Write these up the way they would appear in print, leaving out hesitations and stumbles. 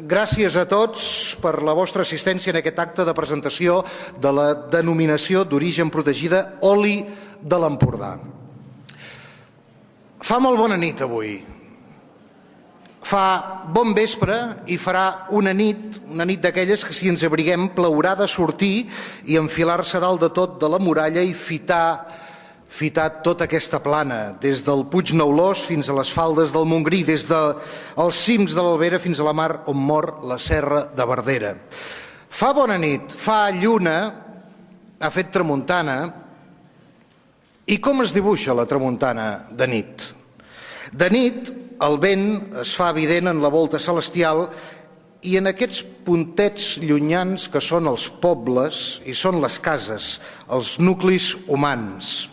gràcies a tots per la vostra assistència en aquest acte de presentació de la denominació d'origen protegida oli de l'Empordà. Fa molt bona nit avui. Fa bon vespre i farà una nit d'aquelles que si ens abriguem plourà de sortir i enfilar-se dalt de tot de la muralla i fitar tota aquesta plana, des del Puig Neulós fins a les faldes del Montgrí, des dels cims de l'Albera fins a la mar on mor la Serra de Verdera. Fa bona nit, fa lluna, ha fet tramuntana. I com es dibuixa la tramuntana de nit? De nit, el vent es fa evident en la volta celestial i en aquests puntets llunyans que són els pobles i són les cases, els nuclis humans.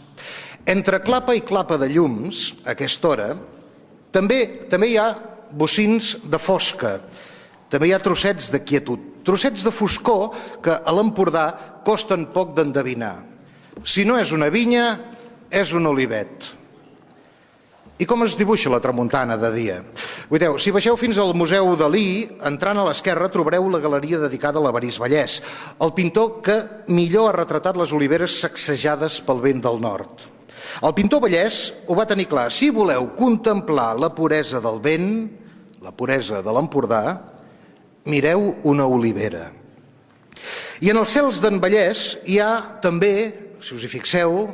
Entre clapa i clapa de llums, a aquesta hora, també hi ha bocins de fosca, també hi ha trossets de quietud, trossets de foscor que a l'Empordà costen poc d'endevinar. Si no és una vinya, és un olivet. I com es dibuixa la tramuntana de dia? Veieu, si baixeu fins al Museu Dalí, entrant a l'esquerra trobareu la galeria dedicada a l'Evarist Vallès, el pintor que millor ha retratat les oliveres sacsejades pel vent del nord. El pintor Vallès ho va tenir clar: si voleu contemplar la puresa del vent, la puresa de l'Empordà, mireu una olivera. I en els cels d'en Vallès hi ha també, si us hi fixeu,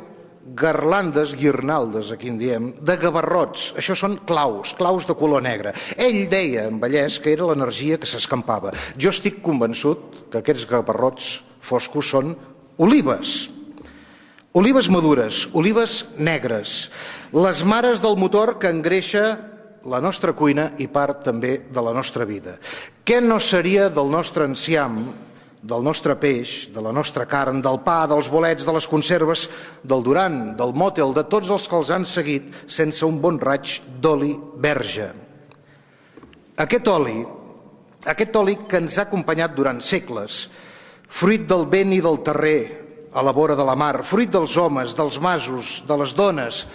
garlandes, guirnaldes, aquí en diem, de gavarrots. Això són claus de color negre. Ell deia, en Vallès, que era l'energia que s'escampava. Jo estic convençut que aquests gavarrots foscos són olives. Olives madures, olives negres. Les mares del motor que engreixa la nostra cuina i part també de la nostra vida. Què no seria del nostre enciam, del nostre peix, de la nostra carn, del pa, dels bolets, de les conserves, del Duran, del mòtel, de tots els que els han seguit sense un bon raig d'oli verge. Aquest oli que ens ha acompanyat durant segles, fruit del vent i del terrer a la vora de la mar, fruit dels homes, dels masos, de les dones,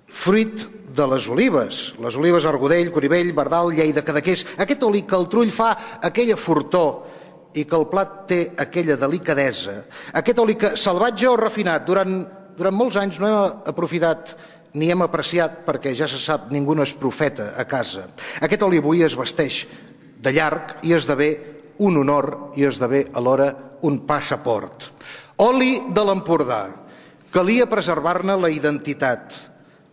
fruit de les olives Argodell, Coribell, Bardal, Lleida, Cadaqués, aquest oli que el trull fa aquella fortor i que el plat té aquella delicadesa, aquest oli que, salvatge o refinat, durant molts anys no hem aprofitat ni hem apreciat, perquè ja se sap, ningú no és profeta a casa. Aquest oli avui es vesteix de llarg i esdevé un honor i esdevé alhora un passaport. Oli de l'Empordà. Calia preservar-ne la identitat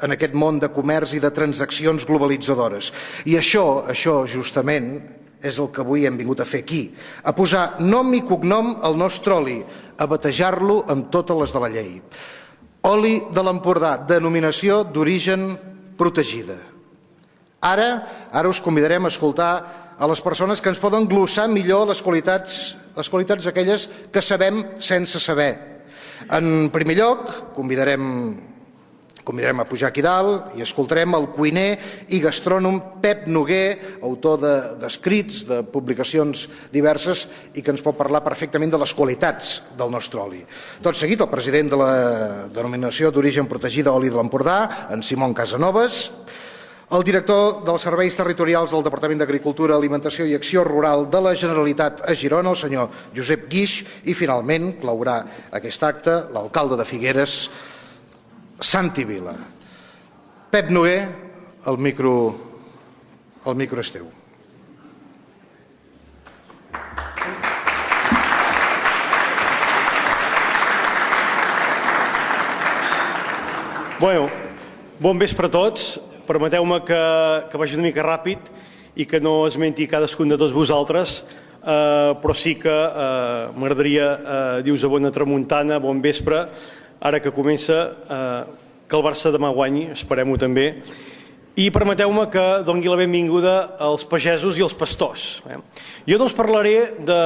en aquest món de comerç i de transaccions globalitzadores. I això justament, és el que avui hem vingut a fer aquí, a posar nom i cognom al nostre oli, a batejar-lo amb totes les de la llei. Oli de l'Empordà, denominació d'origen protegida. Ara us convidarem a escoltar a les persones que ens poden glossar millor les qualitats aquelles que sabem sense saber. En primer lloc, convidarem a pujar aquí dalt i escoltarem el cuiner i gastrònom Pep Noguer, autor d'escrits, de publicacions diverses i que ens pot parlar perfectament de les qualitats del nostre oli. Tot seguit, el president de la denominació d'origen protegida oli de l'Empordà, en Simón Casanovas, el director dels Serveis Territorials del Departament d'Agricultura, Alimentació i Acció Rural de la Generalitat a Girona, el senyor Josep Guix, i finalment claurà aquest acte l'alcalde de Figueres, Santi Vila. Pep Noguer, el micro és teu. Bon vespre a tots. Permeteu-me que vagi una mica ràpid i que no esmenti cadascun de tots vosaltres, però sí que m'agradaria dir-vos bona tramuntana, bon vespre, ara que comença, que el Barça demà guanyi, esperem-ho també, i permeteu-me que doni la benvinguda als pagesos i als pastors. Jo no us parlaré de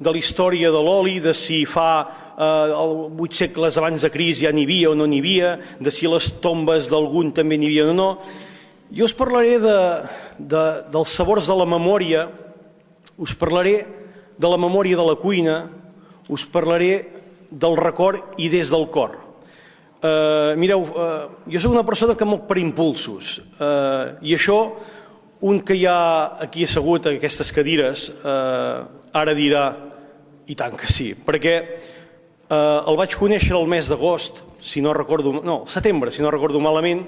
la història de l'oli, de si fa 8 segles abans de Crist ja n'hi havia o no n'hi havia, de si les tombes d'algun també n'hi havia o no. Jo us parlaré dels sabors de la memòria, us parlaré de la memòria de la cuina, us parlaré del record i des del cor. Mireu, jo soc una persona que moc per impulsos i això un que hi ha aquí assegut en aquestes cadires ara dirà i tant que sí, perquè el vaig conèixer el mes d'agost, setembre, si no recordo malament,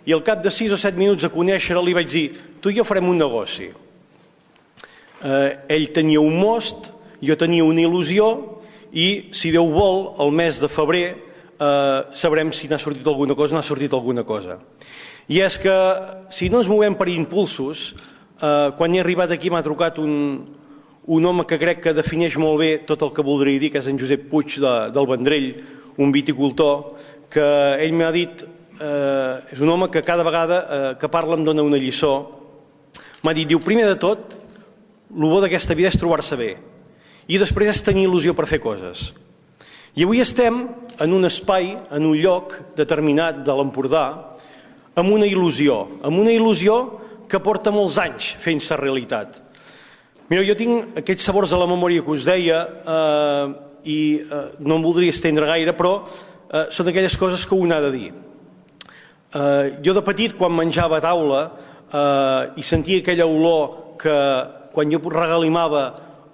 i al cap de 6 o 7 minuts de conèixer-lo li vaig dir: tu i jo farem un negoci. Ell tenia un most, jo tenia una il·lusió, i si Déu vol, el mes de febrer sabrem si n'ha sortit alguna cosa o no ha sortit alguna cosa. I és que si no ens movem per impulsos, quan he arribat aquí m'ha trucat un home que crec que defineix molt bé tot el que voldria dir, que és en Josep Puig del Vendrell, un viticultor, que ell m'ha dit, és un home que cada vegada que parla em dona una lliçó, m'ha dit, diu, primer de tot, el bo d'aquesta vida és trobar-se bé, i després és tenir il·lusió per fer coses. I avui estem en un espai, en un lloc determinat de l'Empordà, amb una il·lusió que porta molts anys fent-se realitat. Mireu, jo tinc aquests sabors a la memòria que us deia i no em voldria estendre gaire, però són aquelles coses que un ha de dir. Jo de petit, quan menjava a taula i sentia aquella olor que quan jo regalimava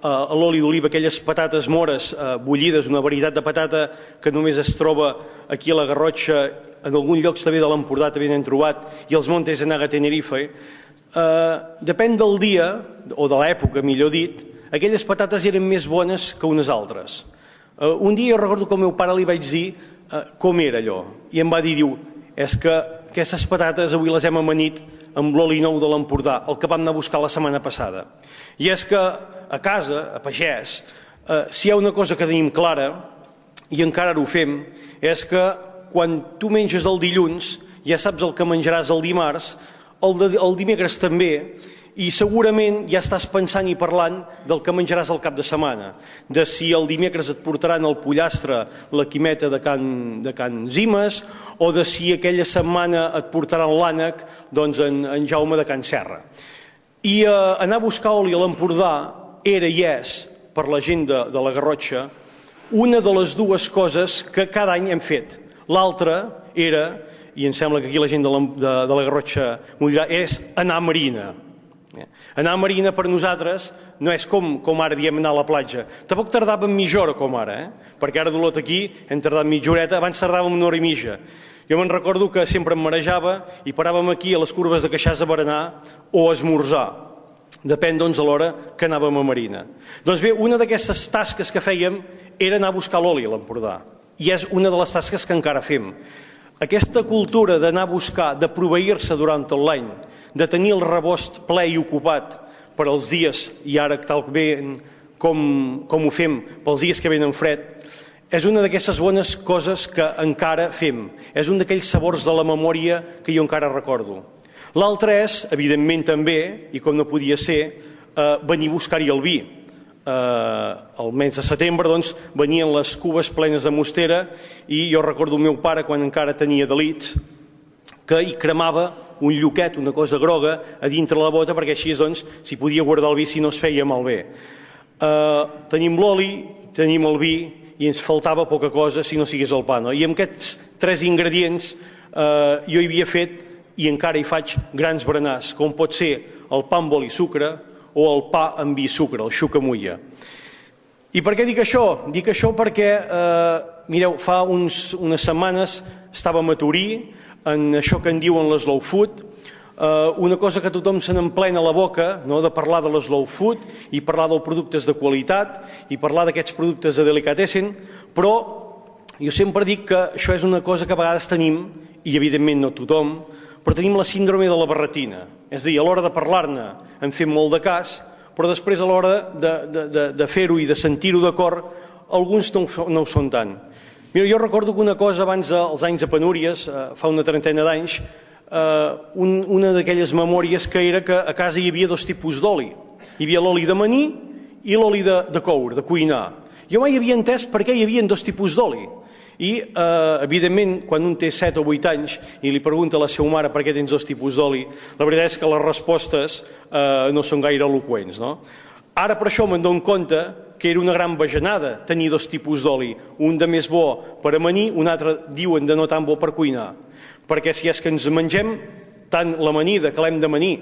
a l'oli d'oliva aquelles patates mores bullides, una varietat de patata que només es troba aquí a la Garrotxa, en alguns llocs també de l'Empordà també n'hem trobat, i els Montes de Naga Tenerife, depèn del dia, o de l'època millor dit, aquelles patates eren més bones que unes altres. Un dia jo recordo que al meu pare li vaig dir com era allò, i em va dir, diu, és que aquestes patates avui les hem amanit amb l'oli nou de l'Empordà, el que vam anar a buscar la setmana passada. I és que a casa, a pagès, si hi ha una cosa que tenim clara, i encara ho fem, és que quan tu menges el dilluns ja saps el que menjaràs el dimarts, el dimecres també, i segurament ja estàs pensant i parlant del que menjaràs el cap de setmana, de si el dimecres et portaran el pollastre, la quimeta de Can Zimes, o de si aquella setmana et portaran l'ànec, doncs en Jaume de Can Serra. I anar a buscar oli a l'Empordà era i és, per la gent de la Garrotxa, una de les dues coses que cada any hem fet. L'altra era, i em sembla que aquí la gent de la Garrotxa m'ho dirà, és anar a marina. Anar a marina per nosaltres no és com ara diem anar a la platja. Tampoc tardàvem mitja hora com ara, perquè ara d'Olot aquí hem tardat mitja horeta, abans tardàvem una hora i mitja. Jo me'n recordo que sempre em marejava i paràvem aquí a les curves de Queixàs a berenar o a esmorzar. Depèn, doncs, a l'hora que anàvem a marina. Doncs bé, una d'aquestes tasques que fèiem era anar a buscar l'oli a l'Empordà. I és una de les tasques que encara fem. Aquesta cultura d'anar a buscar, de proveir-se durant tot l'any, de tenir el rebost ple i ocupat per als dies, i ara tal com ho fem, pels dies que venen fred, és una d'aquestes bones coses que encara fem. És un d'aquells sabors de la memòria que jo encara recordo. L'altre és, evidentment també, i com no podia ser, venir a buscar-hi el vi. Al mes de setembre doncs, venien les cubes plenes de mostera i jo recordo el meu pare, quan encara tenia delit, que hi cremava un lluquet, una cosa groga, a dintre la bota, perquè així doncs, s'hi podia guardar el vi si no es feia malbé. Tenim l'oli, tenim el vi, i ens faltava poca cosa si no sigués el pa. I amb aquests 3 ingredients jo hi havia fet, i encara hi faig, grans berenars, com pot ser el pa amb oli i sucre o el pa amb vi i sucre, el xucamulla. I per què dic això? Dic això perquè, mireu, fa unes setmanes estàvem a Torí, en això que en diuen l'slow food, una cosa que tothom se n'emplena la boca, de parlar de l'slow food i parlar dels productes de qualitat i parlar d'aquests productes de delicatessen, però jo sempre dic que això és una cosa que a vegades tenim, i evidentment no tothom, però tenim la síndrome de la barretina. És a dir, a l'hora de parlar-ne en fem molt de cas, però després a l'hora de fer-ho i de sentir-ho d'acord, alguns no ho són tant. Mira, jo recordo que una cosa abans dels anys de penúries, fa una trentena d'anys, una d'aquelles memòries que era que a casa hi havia 2 tipus d'oli. Hi havia l'oli d'amanir i l'oli de coure, de cuinar. Jo mai havia entès per què hi havia 2 tipus d'oli. I, evidentment, quan un té 7 o 8 anys i li pregunta a la seva mare per què tens 2 tipus d'oli, la veritat és que les respostes no són gaire eloqüents. Ara per això me'n dono compte que era una gran bajanada tenir 2 tipus d'oli, un de més bo per amanir, un altre diuen de no tan bo per cuinar. Perquè si és que ens mengem tant l'amanida que l'hem d'amanir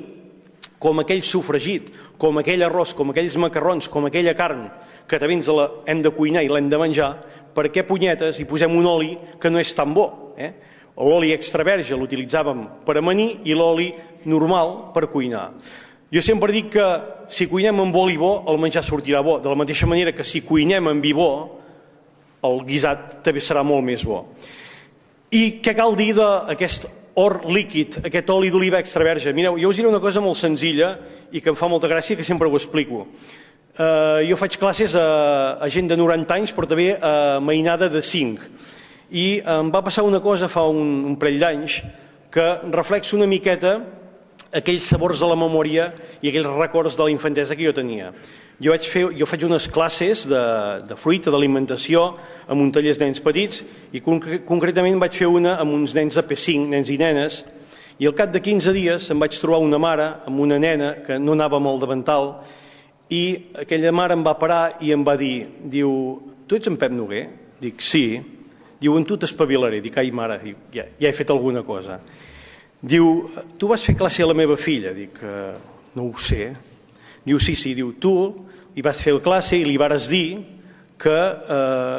com aquell sofregit, com aquell arròs, com aquells macarrons, com aquella carn, que també hem de cuinar i l'hem de menjar, per què punyetes hi posem un oli que no és tan bo? L'oli extra verge l'utilitzàvem per amanir i l'oli normal per cuinar. Jo sempre dic que si cuinem amb oli bo, el menjar sortirà bo, de la mateixa manera que si cuinem amb vi bo, el guisat també serà molt més bo. I què cal dir d'aquest or líquid, aquest oli d'oliva extra verge? Mireu, jo us diré una cosa molt senzilla i que em fa molta gràcia, que sempre ho explico. Jo faig classes a gent de 90 anys, però també a mainada de 5. I em va passar una cosa fa un parell d'anys que reflexa una miqueta aquells sabors de la memòria i aquells records de la infantesa que jo tenia. Jo faig unes classes de fruita, d'alimentació, amb un taller de nens petits, i concretament vaig fer una amb uns nens de P5, nens i nenes, i al cap de 15 dies em vaig trobar una mare amb una nena que no anava amb el davantal, i aquella mare em va parar i em va dir, diu, tu ets en Pep Noguer? Dic, sí. Diu, en tu t'espavilaré. Dic, ai mare, ja he fet alguna cosa. Diu, tu vas fer classe a la meva filla? Dic, no ho sé. Diu, sí, diu, tu hi vas fer classe i li vares dir que,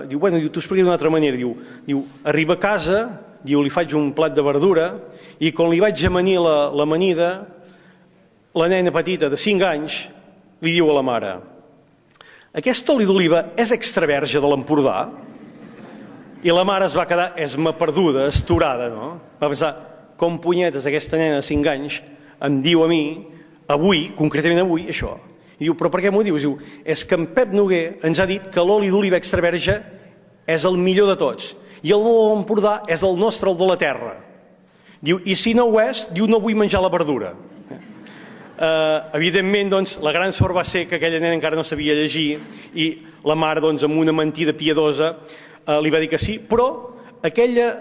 diu, bueno, t'ho explicaré d'una altra manera. Diu, arriba a casa, diu, li faig un plat de verdura i quan li vaig amanir l'amanida, la nena petita de 5 anys li diu a la mare, aquest oli d'oliva és extra verge de l'Empordà? I la mare es va quedar esma perduda, esturada, no? Va pensar, com punyetes aquesta nena de 5 anys em diu a mi, avui, concretament avui, això. I diu, però per què m'ho dius? Diu, és que en Pep Noguer ens ha dit que l'oli d'oliva extra verge és el millor de tots. I el de l'Empordà és el nostre, el de la terra. Diu, i si no ho és, diu, no vull menjar la verdura. Evidentment, doncs, la gran sort va ser que aquella nena encara no sabia llegir i la mare, doncs, amb una mentida piadosa, li va dir que sí, però aquella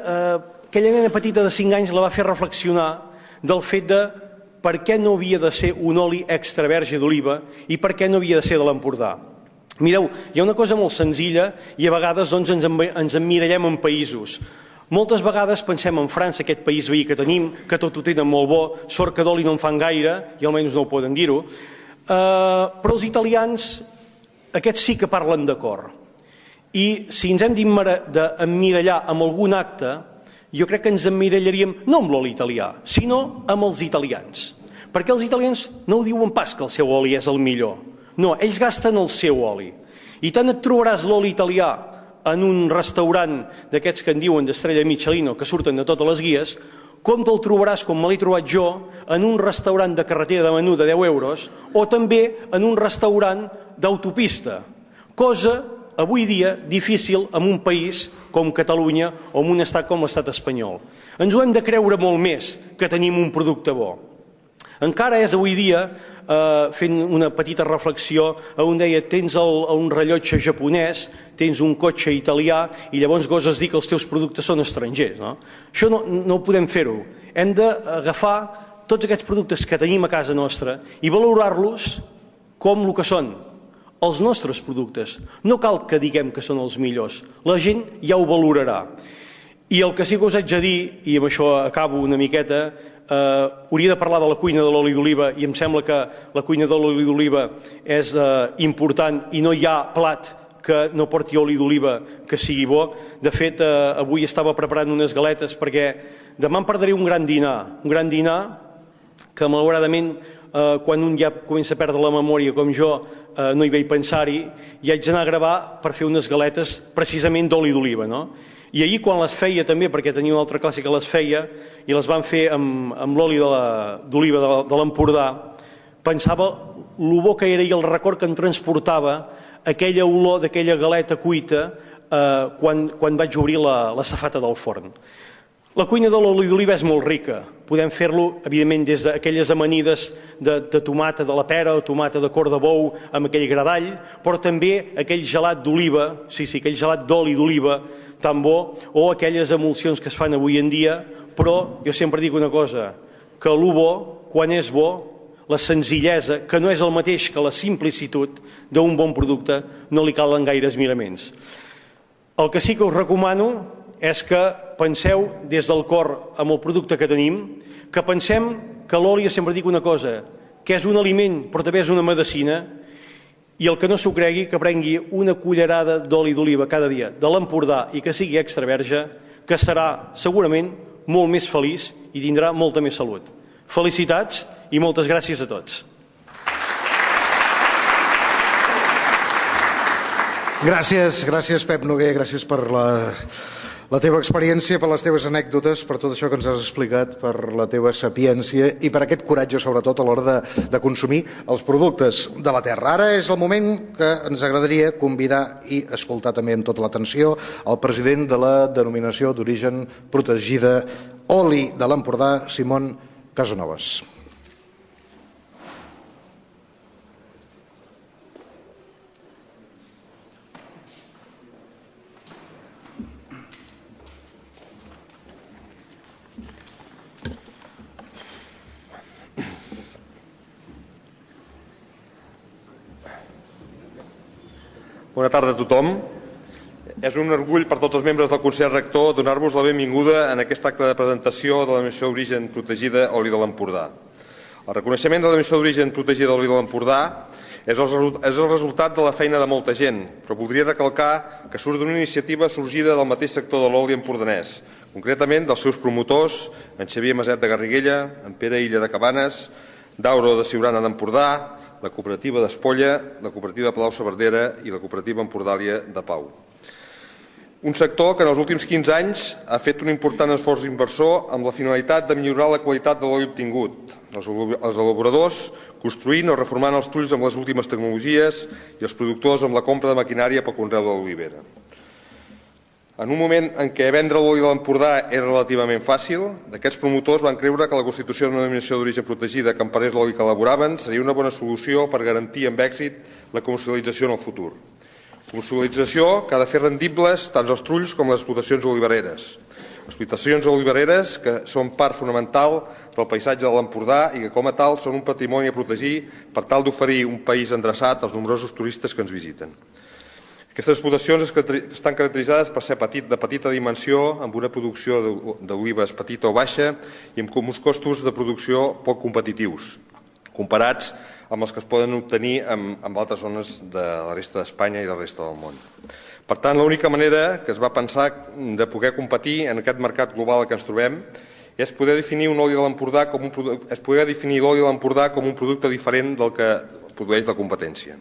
nena petita de 5 anys la va fer reflexionar del fet de per què no havia de ser un oli extra verge d'oliva i per què no havia de ser de l'Empordà. Mireu, hi ha una cosa molt senzilla i a vegades doncs, ens emmirallem en països. Moltes vegades pensem en França, aquest país veí que tenim, que tot ho tenen molt bo, sort que d'oli no en fan gaire, i almenys no ho poden dir-ho, però els italians, aquests sí que parlen de cor. I si ens hem d'emmirallar amb algun acte, jo crec que ens emmirallaríem no amb l'oli italià, sinó amb els italians. Perquè els italians no ho diuen pas que el seu oli és el millor. No, ells gasten el seu oli. I tant et trobaràs l'oli italià en un restaurant d'aquests que en diuen d'estrella Michelin, que surten de totes les guies, com te'l trobaràs, com me l'he trobat jo, en un restaurant de carretera de menú de 10 euros o també en un restaurant d'autopista, cosa avui dia difícil en un país com Catalunya o en un estat com l'estat espanyol. Ens ho hem de creure molt més que tenim un producte bo. Encara és avui dia, fent una petita reflexió, on deia, tens un rellotge japonès, tens un cotxe italià i llavors goses dir que els teus productes són estrangers. No? Això no podem fer-ho. Hem d'agafar tots aquests productes que tenim a casa nostra i valorar-los com el que són, els nostres productes. No cal que diguem que són els millors, la gent ja ho valorarà. I el que sí que us haig de dir, i amb això acabo una miqueta, hauria de parlar de la cuina de l'oli d'oliva i em sembla que la cuina de l'oli d'oliva és important i no hi ha plat que no porti oli d'oliva que sigui bo. De fet, avui estava preparant unes galetes perquè demà em perdré un gran dinar que malauradament quan un ja comença a perdre la memòria com jo no hi vaig pensar-hi i haig d'anar a gravar per fer unes galetes precisament d'oli d'oliva, no? I ahir quan les feia també, perquè tenia una altra classe que les feia i les van fer amb l'oli d'oliva de l'Empordà, pensava el bo que era i el record que em transportava aquella olor d'aquella galeta cuita quan vaig obrir la safata del forn. La cuina de l'oli d'oliva és molt rica. Podem fer-lo, evidentment, des d'aquelles amanides de tomata de la pera o tomata de cor de bou amb aquell gradall, però també aquell gelat d'oliva, sí, aquell gelat d'oli d'oliva tan bo, o aquelles emulsions que es fan avui en dia, però jo sempre dic una cosa, que el bo, quan és bo, la senzillesa, que no és el mateix que la simplicitud d'un bon producte, no li calen gaires miraments. El que sí que us recomano és que penseu des del cor amb el producte que tenim, que pensem que l'oli, sempre dic una cosa, que és un aliment però també és una medicina, i el que no s'ho cregui, que prengui una cullerada d'oli d'oliva cada dia de l'Empordà i que sigui extra verge, que serà segurament molt més feliç i tindrà molta més salut. Felicitats i moltes gràcies a tots. Gràcies Pep Noguer, gràcies per la teva experiència, per les teves anècdotes, per tot això que ens has explicat, per la teva sapiència i per aquest coratge, sobretot, a l'hora de consumir els productes de la terra. Ara és el moment que ens agradaria convidar i escoltar també amb tota l'atenció el president de la denominació d'origen protegida Oli de l'Empordà, Simón Casanovas. Bona tarda a tothom. És un orgull per tots els membres del Consell Rector donar-vos la benvinguda en aquest acte de presentació de la denominació d'origen protegida Oli de l'Empordà. El reconeixement de la denominació d'origen protegida Oli de l'Empordà és el resultat de la feina de molta gent, però voldria recalcar que surt d'una iniciativa sorgida del mateix sector de l'oli empordanès, concretament dels seus promotors, en Xavier Maset de Garriguella, en Pere Illa de Cabanes, Dauro de Siurana d'Empordà, la cooperativa d'Espolla, la cooperativa de Palau-saverdera i la cooperativa Empordàlia de Pau. Un sector que en els últims 15 anys ha fet un important esforç inversor amb la finalitat de millorar la qualitat de l'oli obtingut. Els elaboradors construint o reformant els trulls amb les últimes tecnologies i els productors amb la compra de maquinària per conreu de l'olivera. En un moment en què vendre l'oli de l'Empordà era relativament fàcil, aquests promotors van creure que la constitució d'una denominació d'origen protegida que emparés l'oli que elaboraven seria una bona solució per garantir amb èxit la comercialització en el futur. Comercialització que ha de fer rendibles tant els trulls com les explotacions olivereres. Explotacions olivereres que són part fonamental del paisatge de l'Empordà i que com a tal són un patrimoni a protegir per tal d'oferir un país endreçat als nombrosos turistes que ens visiten. Aquestes explotacions estan caracteritzades per ser de petita dimensió, amb una producció d'olives petita o baixa i amb uns costos de producció poc competitius, comparats amb els que es poden obtenir en altres zones de la resta d'Espanya i de la resta del món. Per tant, l'única manera que es va pensar de poder competir en aquest mercat global que ens trobem és poder definir l'oli de l'Empordà com un producte diferent del que produeix la competència.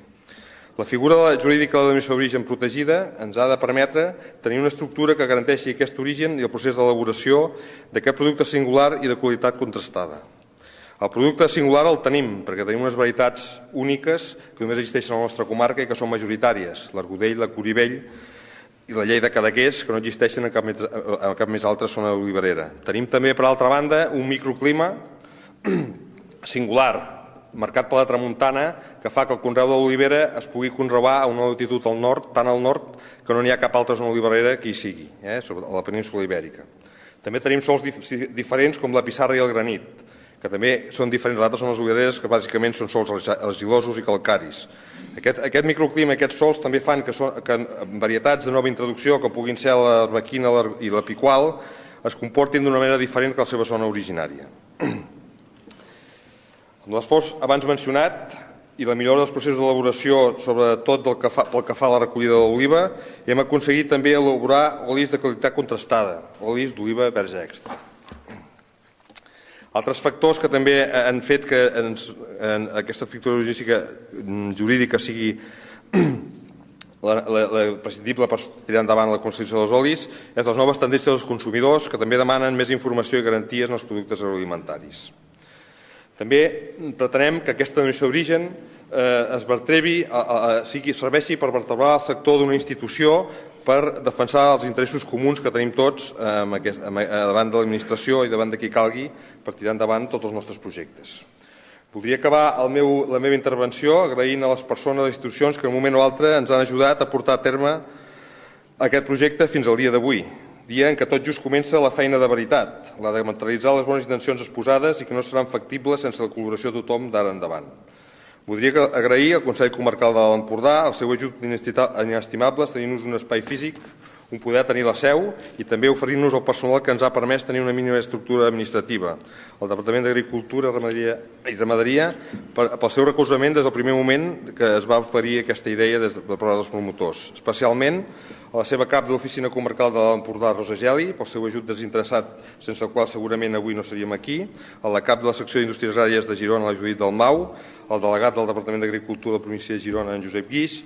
La figura jurídica de la denominació d'origen protegida ens ha de permetre tenir una estructura que garanteixi aquest origen i el procés d'elaboració d'aquest producte singular i de qualitat contrastada. El producte singular el tenim perquè tenim unes varietats úniques que només existeixen a la nostra comarca i que són majoritàries, l'Argudell, la Coribell i la Lleida Cadaqués, que no existeixen en cap més altra zona oliverera. Tenim també, per altra banda, un microclima singular, marcat per la tramuntana, que fa que el conreu de l'olivera es pugui conrear a una latitud al nord, tan al nord que no n'hi ha cap altra zona oliverera que hi sigui, a la península ibèrica. També tenim sols diferents com la pissarra i el granit, que també són diferents de altres zones olivereres que bàsicament són sols argilosos i calcaris. Aquest microclima, aquests sols també fan que varietats de nova introducció, que puguin ser l'arbequina i la picual, es comportin d'una manera diferent que la seva zona originària. Amb l'esforç abans mencionat i la millora dels processos d'elaboració, sobretot pel que fa a la recollida de l'oliva, hem aconseguit també elaborar olis de qualitat contrastada, olis d'oliva verge extra. Altres factors que també han fet que aquesta factura jurídica sigui prescindible per tirar endavant la comercialització dels olis és les noves tendències dels consumidors que també demanen més informació i garanties en els productes agroalimentaris. També pretenem que aquesta denominació d'origen serveixi per vertebrar el sector d'una institució per defensar els interessos comuns que tenim tots davant de l'administració i davant de qui calgui per tirar endavant tots els nostres projectes. Voldria acabar la meva intervenció agraint a les persones i les institucions que en un moment o altre ens han ajudat a portar a terme aquest projecte fins al dia d'avui, dia en què tot just comença la feina de veritat, la de materialitzar les bones intencions exposades i que no seran factibles sense la col·laboració de tothom d'ara endavant. Voldria agrair al Consell Comarcal de l'Empordà el seu ajut inestimable tenint-nos un espai físic un poder tenir la seu i també oferint-nos el personal que ens ha permès tenir una mínima estructura administrativa. El Departament d'Agricultura i Ramaderia pel seu recolzament des del primer moment que es va oferir aquesta idea de part dels promotors, especialment a la seva cap de l'Oficina Comarcal de l'Empordà, Rosa Geli, pel seu ajut desinteressat, sense el qual segurament avui no seríem aquí, a la cap de la secció d'Indústries Agràries de Girona, la Judit Dalmau, el delegat del Departament d'Agricultura de la província de Girona, en Josep Guix,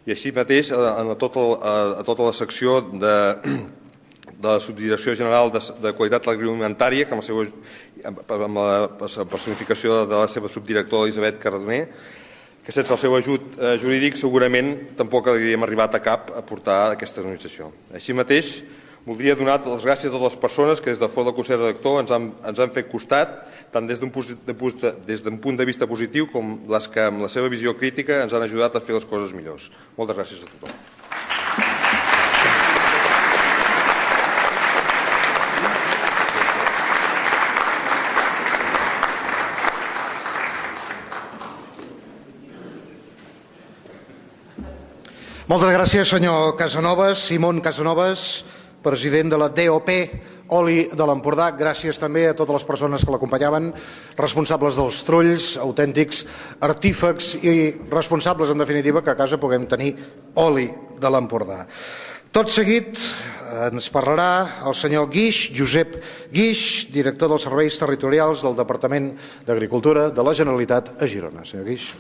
i així mateix a tota la secció de la Subdirecció General de Qualitat Agroalimentària, amb la personificació de la seva subdirectora Elisabet Cardoner, que sense el seu ajut jurídic segurament tampoc hauríem arribat a cap a portar aquesta organització. Així mateix, voldria donar les gràcies a totes les persones que des de fora del Consell Redactor ens han fet costat, tant des d'un punt de vista positiu com les que amb la seva visió crítica ens han ajudat a fer les coses millors. Moltes gràcies a tothom. Moltes gràcies, senyor Casanovas. Simón Casanovas, president de la DOP Oli de l'Empordà. Gràcies també a totes les persones que l'acompanyaven, responsables dels trulls, autèntics artífecs i responsables, en definitiva, que a casa puguem tenir oli de l'Empordà. Tot seguit ens parlarà el senyor Guix, Josep Guix, director dels Serveis Territorials del Departament d'Agricultura de la Generalitat a Girona. Senyor Guix.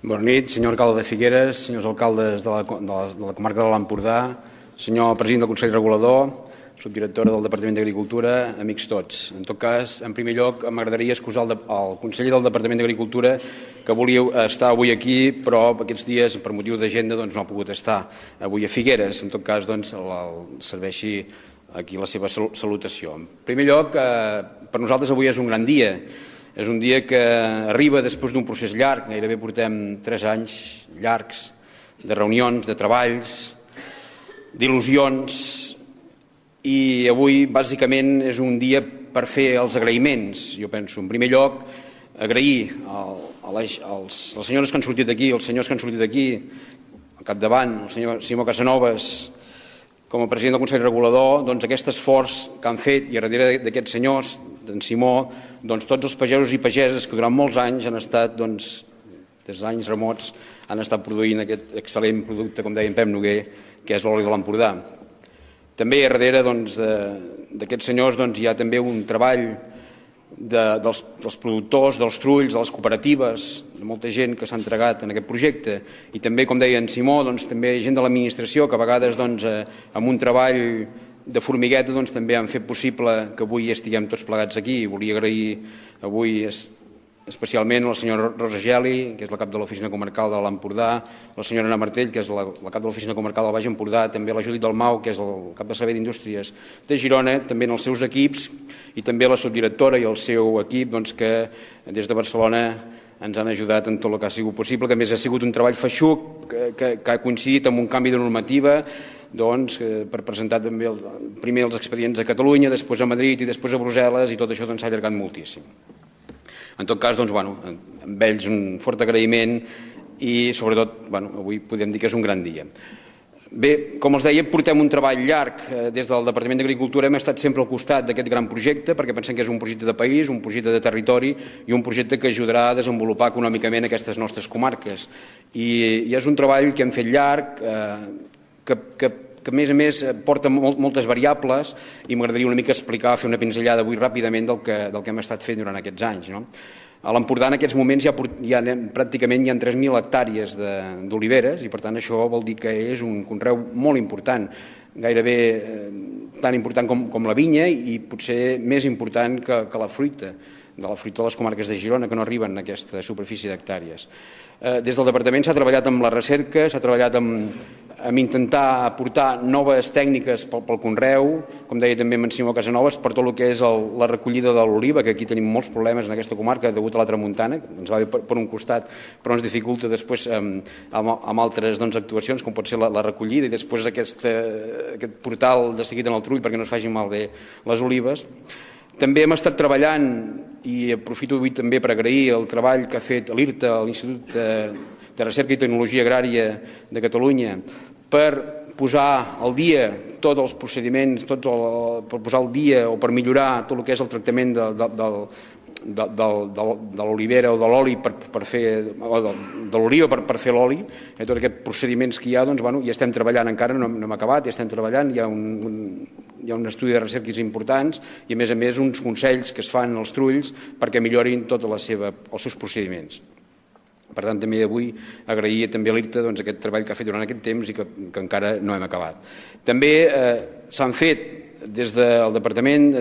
Bona nit, senyor alcalde de Figueres, senyors alcaldes de la comarca de l'Empordà, senyor president del Consell Regulador, subdirectora del Departament d'Agricultura, amics tots. En tot cas, en primer lloc, m'agradaria excusar el conseller del Departament d'Agricultura que volia estar avui aquí, però aquests dies, per motiu d'agenda, no ha pogut estar avui a Figueres. En tot cas, serveixi aquí la seva salutació. En primer lloc, per nosaltres avui és un gran dia. És un dia que arriba després d'un procés llarg, gairebé portem 3 anys llargs de reunions, de treballs, d'il·lusions, i avui bàsicament és un dia per fer els agraïments. Jo penso, en primer lloc, agrair a les senyores que han sortit aquí, els senyors que han sortit aquí, al capdavant, el senyor Simó Casanovas, com a president del Consell Regulador, aquest esforç que han fet, i a darrere d'aquests senyors, d'en Simó, tots els pagesos i pageses que durant molts anys han estat, des d'anys remots, han estat produint aquest excel·lent producte, com deia en Pep Noguer, que és l'oli de l'Empordà. També a darrere d'aquests senyors hi ha també un treball dels productors, dels trulls, de les cooperatives, de molta gent que s'ha entregat en aquest projecte, i també, com deia en Simó, també gent de l'administració que a vegades amb un treball de formigueta també han fet possible que avui estiguem tots plegats aquí. Volia agrair avui especialment a la senyora Rosa Geli, que és la cap de l'Oficina Comarcal de l'Empordà, la senyora Ana Martell, que és la cap de l'Oficina Comarcal del Baix Empordà, també la Judit Dalmau, que és el cap de Servei d'Indústries de Girona, també en els seus equips, i també la subdirectora i el seu equip que des de Barcelona ens han ajudat en tot el que ha sigut possible, que a més ha sigut un treball feixuc que ha coincidit amb un canvi de normativa per presentar també primer els expedients a Catalunya, després a Madrid i després a Brussel·les, i tot això s'ha allargat moltíssim. En tot cas, amb ells un fort agraïment i sobretot avui podem dir que és un gran dia. Bé, com els deia, portem un treball llarg. Des del Departament d'Agricultura hem estat sempre al costat d'aquest gran projecte perquè pensem que és un projecte de país, un projecte de territori i un projecte que ajudarà a desenvolupar econòmicament aquestes nostres comarques. I és un treball que hem fet llarg, que a més porta moltes variables, i m'agradaria una mica explicar, fer una pinzellada avui ràpidament del que hem estat fent durant aquests anys. A l'Empordà en aquests moments pràcticament hi ha 3.000 hectàrees d'oliveres, i per tant això vol dir que és un conreu molt important, gairebé tan important com la vinya i potser més important que la fruita de les comarques de Girona, que no arriben a aquesta superfície d'hectàrees. Des del departament s'ha treballat amb la recerca, s'ha treballat amb intentar aportar noves tècniques pel conreu, com deia també en Simó Casanovas, per tot el que és la recollida de l'oliva, que aquí tenim molts problemes en aquesta comarca degut a la tramuntana, que ens va bé per un costat, però ens dificulta després amb altres actuacions, com pot ser la recollida i després aquest portal de seguit en el trull perquè no es facin malbé les olives. També hem estat treballant, i aprofito avui també per agrair el treball que ha fet l'IRTA, l'Institut de Recerca i Tecnologia Agrària de Catalunya, per posar al dia tots els procediments, per posar al dia o per millorar tot el que és el tractament de l'olivera o de l'oli per fer l'oliva per fer l'oli, tots aquests procediments que hi ha, doncs, hi estem treballant encara, no hem acabat, ja estem treballant, hi ha un estudi de recerques importants i a més uns consells que es fan als trulls perquè millorin tots els seus procediments. Per tant, també avui agrair també a l'IRTA aquest treball que ha fet durant aquest temps i que encara no hem acabat. També s'han fet des del Departament,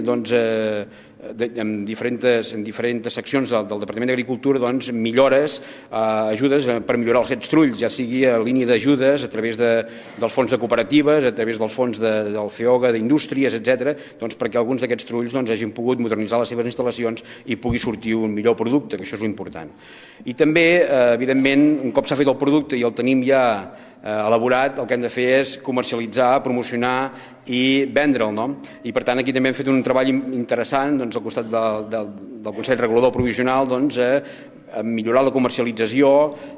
en diferents seccions del Departament d'Agricultura, millores, ajudes per millorar aquests trulls, ja sigui a línia d'ajudes a través dels fons de cooperatives, a través dels fons del FEOGA, d'indústries, etc., perquè alguns d'aquests trulls hagin pogut modernitzar les seves instal·lacions i pugui sortir un millor producte, que això és l'important. I també, evidentment, un cop s'ha fet el producte i el tenim ja elaborat, el que hem de fer és comercialitzar, promocionar i vendre'l. I per tant aquí també hem fet un treball interessant al costat del Consell Regulador Provisional a millorar la comercialització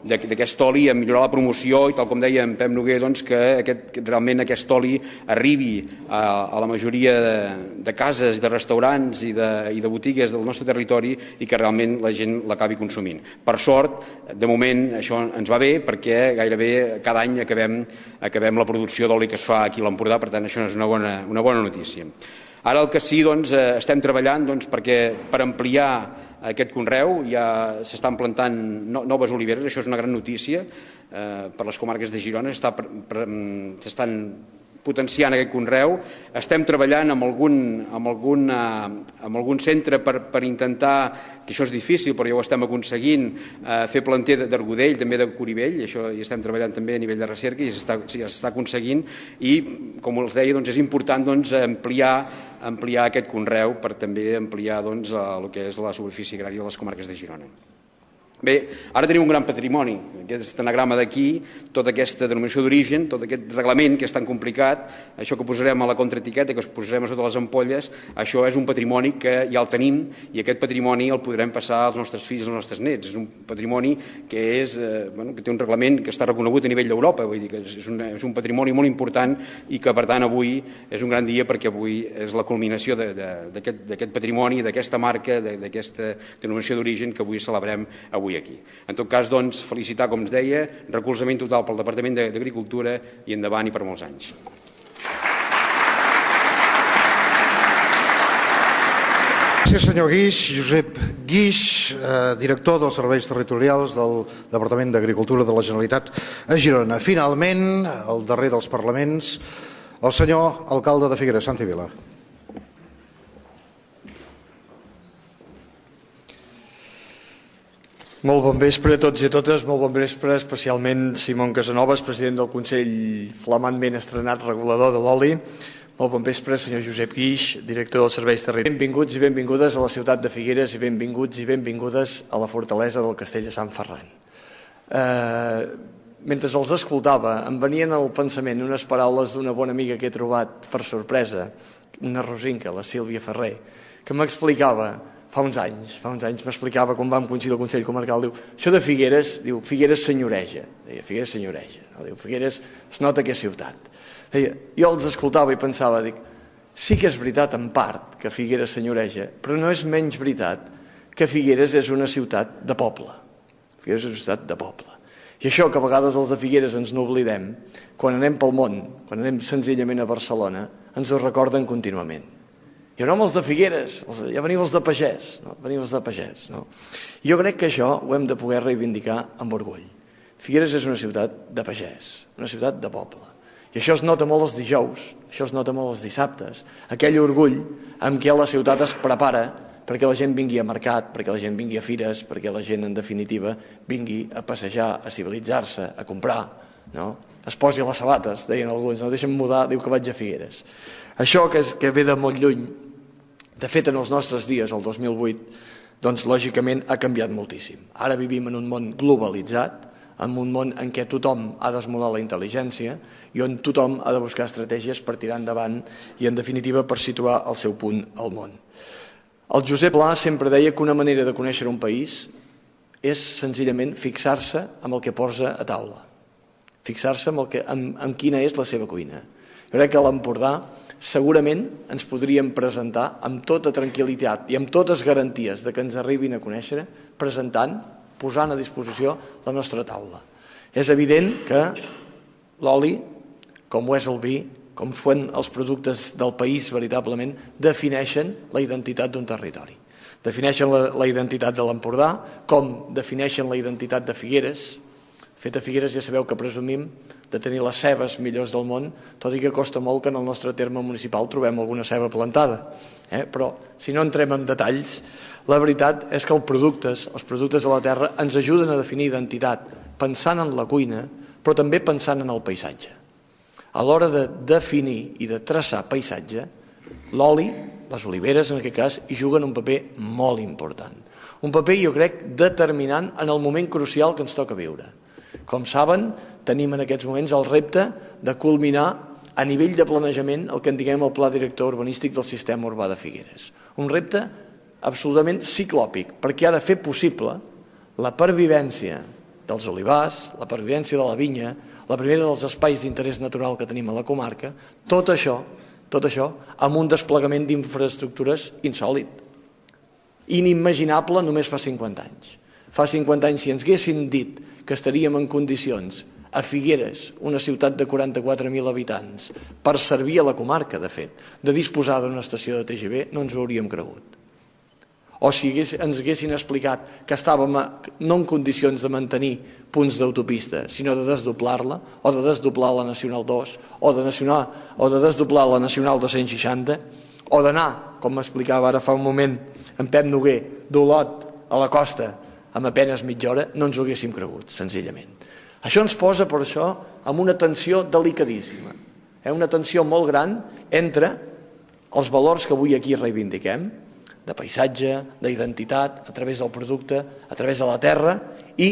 d'aquest oli, a millorar la promoció i, tal com deia en Pep Noguer, que realment aquest oli arribi a la majoria de cases, de restaurants i de botigues del nostre territori i que realment la gent l'acabi consumint. Per sort, de moment això ens va bé perquè gairebé cada any acabem la producció d'oli que es fa aquí a l'Empordà, per tant això és una bona notícia. Ara el que sí, estem treballant perquè per ampliar aquest conreu ja s'estan plantant noves oliveres, això és una gran notícia per les comarques de Girona, s'estan potenciant aquest conreu. Estem treballant amb algun centre per intentar, que això és difícil però ja ho estem aconseguint, fer planter d'argodell, també de corivell, això hi estem treballant també a nivell de recerca i ja s'està aconseguint i, com els deia, és important ampliar aquest conreu per també ampliar el que és la superfície agrària de les comarques de Girona. Bé, ara tenim un gran patrimoni, aquest anagrama d'aquí, tota aquesta denominació d'origen, tot aquest reglament que és tan complicat, això que posarem a la contraetiqueta, que posarem a sota les ampolles, això és un patrimoni que ja el tenim i aquest patrimoni el podrem passar als nostres fills i als nostres nets. És un patrimoni que té un reglament que està reconegut a nivell d'Europa, vull dir que és un patrimoni molt important i que per tant avui és un gran dia perquè avui és la culminació d'aquest patrimoni, d'aquesta marca, d'aquesta denominació d'origen que avui celebrem avui aquí. En tot cas, felicitar, com ens deia, recolzament total pel Departament d'Agricultura i endavant i per molts anys. Gràcies, senyor Guix. Josep Guix, director dels Serveis Territorials del Departament d'Agricultura de la Generalitat a Girona. Finalment, el darrer dels parlaments, el senyor alcalde de Figueres, Santi Vila. Molt bon vespre a tots i a totes, molt bon vespre especialment Simón Casanovas, president del Consell flamantment estrenat regulador de l'oli. Molt bon vespre, senyor Josep Guix, director dels Serveis Territorials. Benvinguts i benvingudes a la ciutat de Figueres i benvinguts i benvingudes a la fortalesa del Castell de Sant Ferran. Mentre els escoltava, em venien al pensament unes paraules d'una bona amiga que he trobat per sorpresa, una rosinca, la Sílvia Ferrer, que m'explicava fa uns anys m'explicava quan vam coincidir al Consell Comarcal, diu, això de Figueres, diu, Figueres senyoreja, deia, Figueres senyoreja, diu, Figueres es nota que és ciutat. Deia, jo els escoltava i pensava, dic, sí que és veritat en part que Figueres senyoreja, però no és menys veritat que Figueres és una ciutat de poble. Figueres és una ciutat de poble. I això que a vegades els de Figueres ens n'oblidem, quan anem pel món, quan anem senzillament a Barcelona, ens ho recorden contínuament. I no amb els de Figueres, ja veniu els de pagès, veniu els de pagès. Jo crec que això ho hem de poder reivindicar amb orgull. Figueres és una ciutat de pagès, una ciutat de poble. I això es nota molt els dijous, això es nota molt els dissabtes. Aquell orgull amb què la ciutat es prepara perquè la gent vingui a mercat, perquè la gent vingui a fires, perquè la gent, en definitiva, vingui a passejar, a civilitzar-se, a comprar. Es posi les sabates, deien alguns, deixa'm mudar, diu que vaig a Figueres. Això que ve de molt lluny, de fet, en els nostres dies, el 2008, doncs, lògicament, ha canviat moltíssim. Ara vivim en un món globalitzat, en un món en què tothom ha d'esmolar la intel·ligència i on tothom ha de buscar estratègies per tirar endavant i, en definitiva, per situar el seu punt al món. El Josep Pla sempre deia que una manera de conèixer un país és senzillament fixar-se amb el que posa a taula, fixar-se amb quina és la seva cuina. Jo crec que a l'Empordà segurament ens podríem presentar amb tota tranquil·litat i amb totes garanties de que ens arribin a conèixer, presentant, posant a disposició la nostra taula. És evident que l'oli, com ho és el vi, com són els productes del país veritablement, defineixen la identitat d'un territori. Defineixen la identitat de l'Empordà, com defineixen la identitat de Figueres. De fet, a Figueres ja sabeu que presumim de tenir les cebes millors del món, tot i que costa molt que en el nostre terme municipal trobem alguna ceba plantada. Però, si no entrem en detalls, la veritat és que els productes de la terra ens ajuden a definir identitat, pensant en la cuina, però també pensant en el paisatge. A l'hora de definir i de traçar paisatge, l'oli, les oliveres en aquest cas, hi juguen un paper molt important. Un paper, jo crec, determinant en el moment crucial que ens toca viure. Com saben, tenim en aquests moments el repte de culminar a nivell de planejament el que en diguem el Pla Director Urbanístic del Sistema Urbà de Figueres. Un repte absolutament ciclòpic, perquè ha de fer possible la pervivència dels olivars, la pervivència de la vinya, la primera dels espais d'interès natural que tenim a la comarca, tot això amb un desplegament d'infraestructures insòlit, inimaginable només fa 50 anys. Fa 50 anys, si ens haguessin dit que estaríem en condicions a Figueres, una ciutat de 44.000 habitants, per servir a la comarca, de fet, de disposar d'una estació de TGV, no ens ho hauríem cregut. O si ens haguessin explicat que estàvem no en condicions de mantenir punts d'autopista, sinó de desdoblar-la, o de desdoblar la Nacional 2, o de desdoblar la Nacional 260, o d'anar, com m'explicava ara fa un moment en Pep Noguer, d'Olot a la costa amb apenes mitja hora, no ens ho haguéssim cregut, senzillament. Això ens posa, per això, amb una tensió delicadíssima, una tensió molt gran entre els valors que avui aquí reivindiquem, de paisatge, d'identitat, a través del producte, a través de la terra, i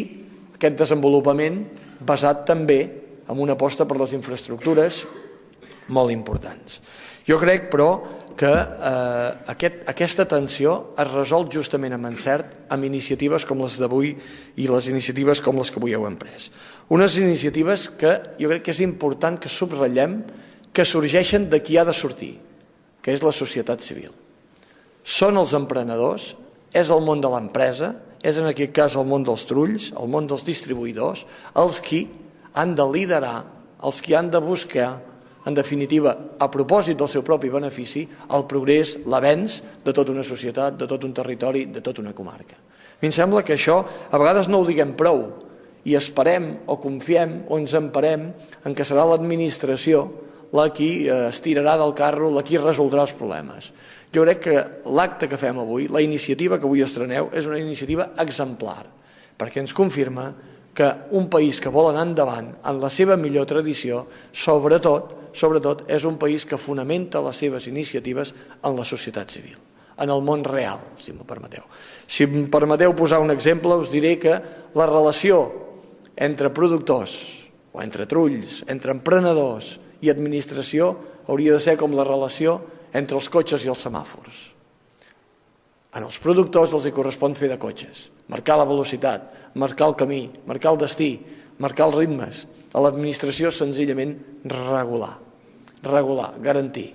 aquest desenvolupament basat també en una aposta per les infraestructures molt importants. Jo crec, però, que aquesta tensió es resol justament amb encert amb iniciatives com les d'avui i les iniciatives com les que avui heu emprès. Unes iniciatives que jo crec que és important que subratllem, que sorgeixen de qui ha de sortir, que és la societat civil. Són els emprenedors, és el món de l'empresa, és en aquest cas el món dels trulls, el món dels distribuïdors, els qui han de liderar, els qui han de buscar, en definitiva, a propòsit del seu propi benefici, el progrés, l'avenç de tota una societat, de tot un territori, de tota una comarca. A mi em sembla que això a vegades no ho diguem prou i esperem o confiem o ens emparem en que serà l'administració la qui es tirarà del carro, la qui resoldrà els problemes. Jo crec que l'acte que fem avui, la iniciativa que avui estreneu, és una iniciativa exemplar, perquè ens confirma que un país que vol anar endavant en la seva millor tradició, sobretot és un país que fonamenta les seves iniciatives en la societat civil, en el món real, si m'ho permeteu. Si em permeteu posar un exemple, us diré que la relació entre productors, o entre trulls, entre emprenedors i administració, hauria de ser com la relació entre els cotxes i els semàfors. A els productors els correspon fer de cotxes, marcar la velocitat, marcar el camí, marcar el destí, marcar els ritmes. A l'administració senzillament regular, garantir,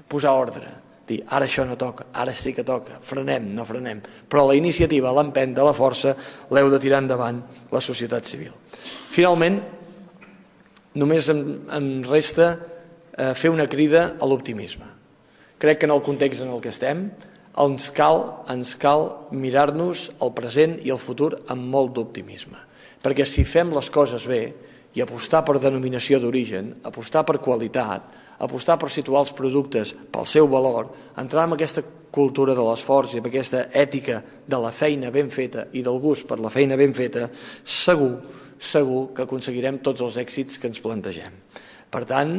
posar ordre, dir ara això no toca, ara sí que toca, frenem, no frenem. Però la iniciativa, l'empenta, la força, l'heu de tirar endavant la societat civil. Finalment, només em resta fer una crida a l'optimisme. Crec que en el context en el que estem ens cal mirar-nos el present i el futur amb molt d'optimisme. Perquè si fem les coses bé i apostar per denominació d'origen, apostar per qualitat, apostar per situar els productes pel seu valor, entrar en aquesta cultura de l'esforç i en aquesta ètica de la feina ben feta i del gust per la feina ben feta, segur que aconseguirem tots els èxits que ens plantegem. Per tant,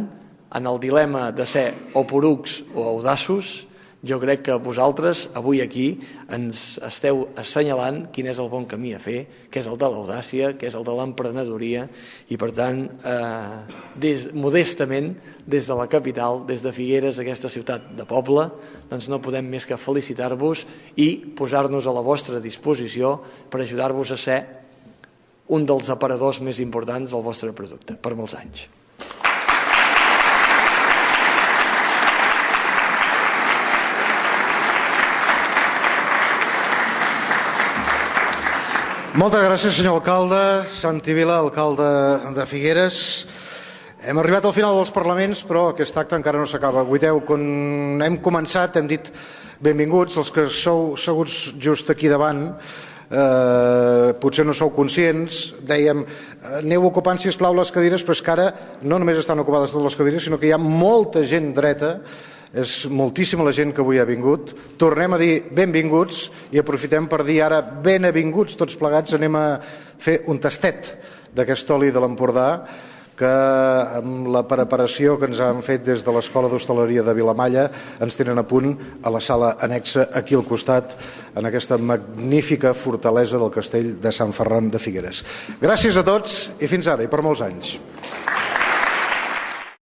en el dilema de ser o porucs o audaços, Jo crec que vosaltres, avui aquí, ens esteu assenyalant quin és el bon camí a fer, que és el de l'audàcia, que és el de l'emprenedoria, i per tant, modestament, des de la capital, des de Figueres, aquesta ciutat de poble, doncs no podem més que felicitar-vos i posar-nos a la vostra disposició per ajudar-vos a ser un dels aparadors més importants del vostre producte, per molts anys. Moltes gràcies, senyor alcalde. Santi Vila, alcalde de Figueres. Hem arribat al final dels parlaments, però aquest acte encara no s'acaba. Guiteu, quan hem començat hem dit benvinguts, els que sou seguts just aquí davant, potser no sou conscients, dèiem aneu ocupant sisplau les cadires, però és que ara no només estan ocupades totes les cadires, sinó que hi ha molta gent dreta, és moltíssima la gent que avui ha vingut. Tornem a dir benvinguts i aprofitem per dir ara benavinguts tots plegats. Anem a fer un tastet d'aquest oli de l'Empordà que amb la preparació que ens han fet des de l'Escola d'Hostaleria de Vilamalla ens tenen a punt a la sala anexa aquí al costat en aquesta magnífica fortalesa del castell de Sant Ferran de Figueres. Gràcies a tots i fins ara i per molts anys.